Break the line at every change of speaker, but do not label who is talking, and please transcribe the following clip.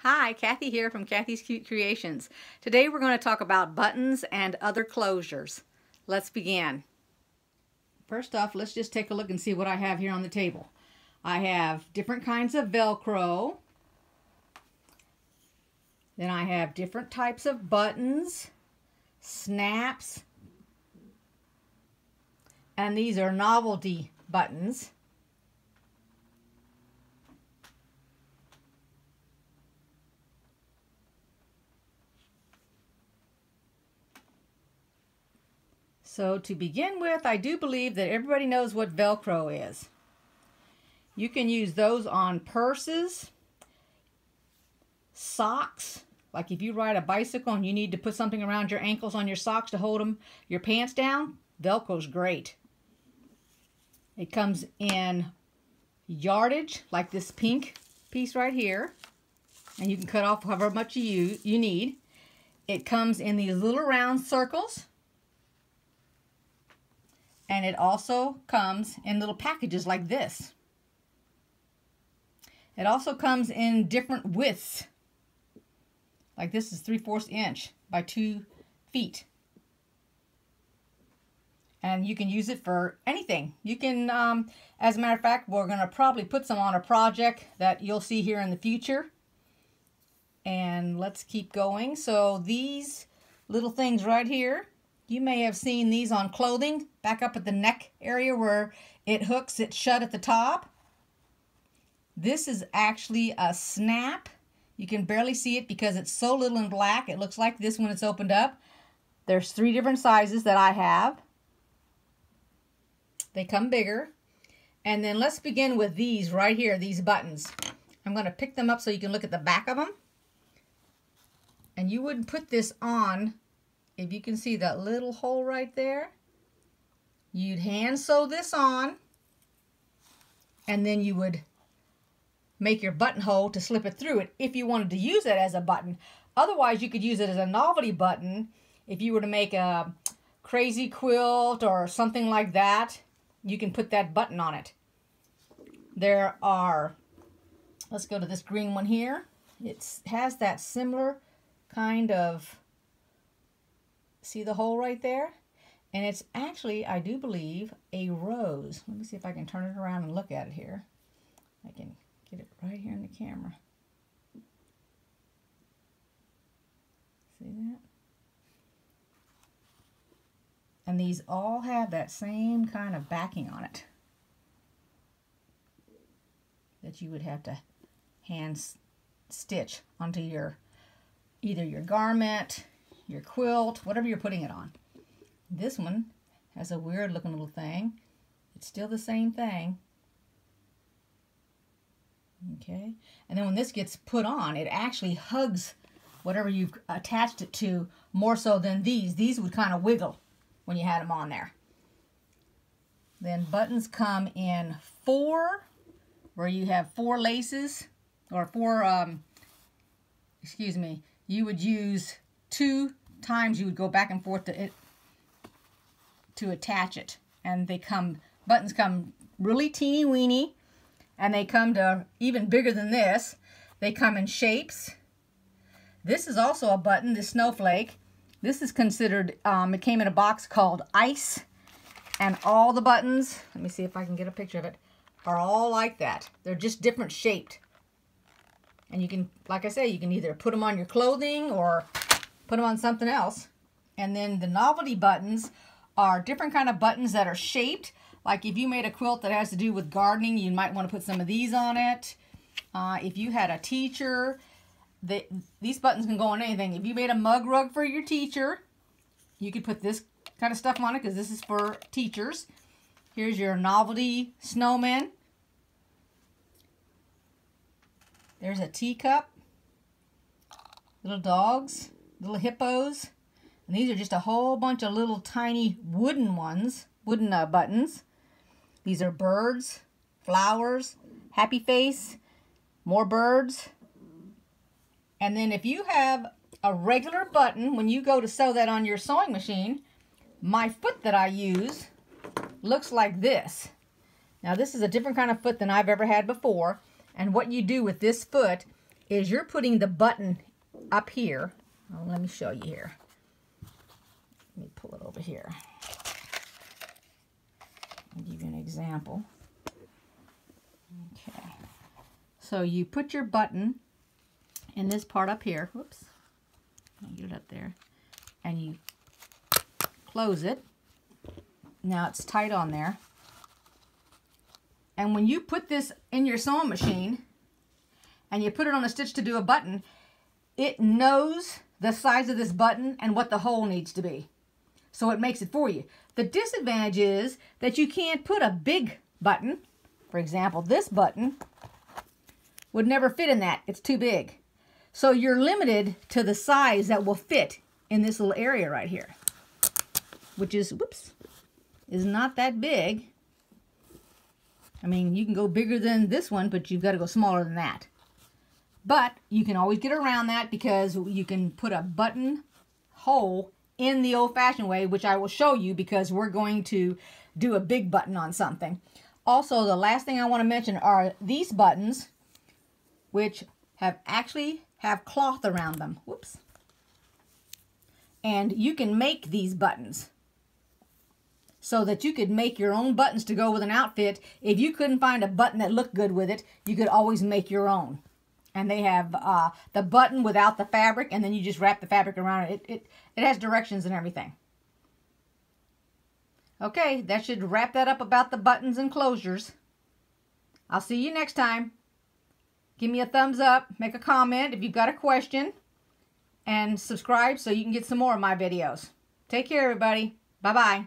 Hi, Kathy here from Kathy's Cute Creations. Today we're going to talk about buttons and other closures. Let's begin. First off, let's just take a look and see what I have here on the table. I have different kinds of Velcro. Then I have different types of buttons, snaps, and these are novelty buttons. So to begin with, I do believe that everybody knows what Velcro is. You can use those on purses, socks, like if you ride a bicycle and you need to put something around your ankles on your socks to hold your pants down, Velcro's great. It comes in yardage, like this pink piece right here, and you can cut off however much you need. It comes in these little round circles. And it also comes in little packages like this. It also comes in different widths. Like this is 3/4 inch by 2 feet. And you can use it for anything. You can, as a matter of fact, we're going to probably put some on a project that you'll see here in the future. And let's keep going. So these little things right here, you may have seen these on clothing, back up at the neck area where it hooks it shut at the top. This is actually a snap. You can barely see it because it's so little and black. It looks like this when it's opened up. There's 3 different sizes that I have. They come bigger. And then let's begin with these right here, these buttons. I'm going to pick them up so you can look at the back of them. And you wouldn't put this on. If you can see that little hole right there, you'd hand sew this on, and then you would make your buttonhole to slip it through it if you wanted to use it as a button. Otherwise, you could use it as a novelty button. If you were to make a crazy quilt or something like that, you can put that button on it. There are, let's go to this green one here. It has that similar kind of, see the hole right there? And it's actually, I do believe, a rose. Let me see if I can turn it around and look at it here. I can get it right here in the camera. See that? And these all have that same kind of backing on it that you would have to hand stitch onto your, either your garment, your quilt, whatever you're putting it on. This one has a weird looking little thing. It's still the same thing. Okay, and then when this gets put on, it actually hugs whatever you've attached it to more so than these. These would kind of wiggle when you had them on there. Then buttons come in 4, where you have 4 laces, or 4, excuse me, you would use 2 times you would go back and forth to attach it. And they come, buttons come really teeny weeny, and they come to even bigger than this. They come in shapes. This is also a button, this snowflake. This is considered, it came in a box called Ice, and all the buttons, let me see if I can get a picture of it, are all like that. They're just different shaped. And you can, like I say, you can either put them on your clothing or put them on something else. And then the novelty buttons are different kind of buttons that are shaped. Like if you made a quilt that has to do with gardening, you might want to put some of these on it. If you had a teacher, these buttons can go on anything. If you made a mug rug for your teacher, you could put this kind of stuff on it because this is for teachers. Here's your novelty snowman. There's a teacup, little dogs, little hippos, and these are just a whole bunch of little tiny wooden ones, wooden buttons. These are birds, flowers, happy face, more birds. And then if you have a regular button, when you go to sew that on your sewing machine, my foot that I use looks like this. Now this is a different kind of foot than I've ever had before. And what you do with this foot is you're putting the button up here. Oh, let me show you here. Let me pull it over here. I'll give you an example. Okay. So you put your button in this part up here. Whoops. I'll get it up there. And you close it. Now it's tight on there. And when you put this in your sewing machine and you put it on a stitch to do a button, it knows the size of this button and what the hole needs to be. So it makes it for you. The disadvantage is that you can't put a big button. For example, this button would never fit in that. It's too big. So you're limited to the size that will fit in this little area right here, which is, whoops, is not that big. I mean, you can go bigger than this one, but you've got to go smaller than that. But you can always get around that because you can put a button hole in the old-fashioned way, which I will show you because we're going to do a big button on something. Also, the last thing I want to mention are these buttons, which actually have cloth around them. Whoops. And you can make these buttons so that you could make your own buttons to go with an outfit. If you couldn't find a button that looked good with it, you could always make your own. And they have the button without the fabric, and then you just wrap the fabric around it. It has directions and everything. Okay, that should wrap that up about the buttons and closures. I'll see you next time. Give me a thumbs up, make a comment if you've got a question, and subscribe so you can get some more of my videos. Take care, everybody. Bye-bye.